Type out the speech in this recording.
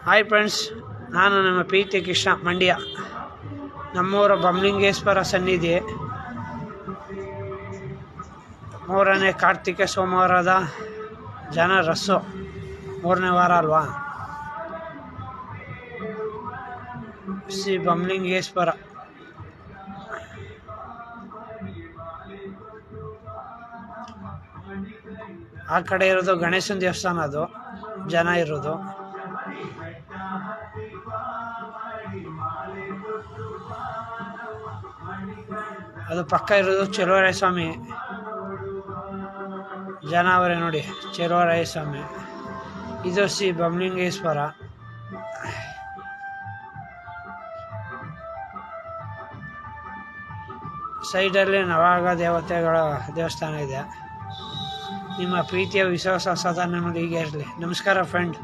Hi friends, ನಾನು ನಮ್ಮ ಪ್ರೀತಿ ಕೃಷ್ಣ ಮಂಡ್ಯ. ನಮ್ಮೂರ ಬಮಲಿಂಗೇಶ್ವರ ಸನ್ನಿಧಿ 3ನೇ ಕಾರ್ತಿಕ ಸೋಮವಾರದ ಜನ ರಸ್ಸು. 3ನೇ ವಾರ ಅಲ್ವಾ. ಶ್ರೀ ಬಮಲಿಂಗೇಶ್ವರ. ಆ ಕಡೆ ಇರೋದು ಗಣೇಶನ ದೇವಸ್ಥಾನ, ಅದು ಜನ ಇರೋದು. ಅದು ಪಕ್ಕ ಇರೋದು ಚೆಲುವರಾಯ ಸ್ವಾಮಿ. ಜನ ಅವರೇ ನೋಡಿ, ಚೆಲುವರಾಯ ಸ್ವಾಮಿ. ಇದು ಶ್ರೀ ಬಮಲಿಂಗೇಶ್ವರ. ಸೈಡಲ್ಲಿ ನವಾಗ ದೇವತೆಗಳ ದೇವಸ್ಥಾನ ಇದೆ. ನಿಮ್ಮ ಪ್ರೀತಿಯ ವಿಶ್ವಾಸ ಸದಾ ನಮಗೆ ಹೀಗೆ ಇರಲಿ. ನಮಸ್ಕಾರ ಫ್ರೆಂಡ್.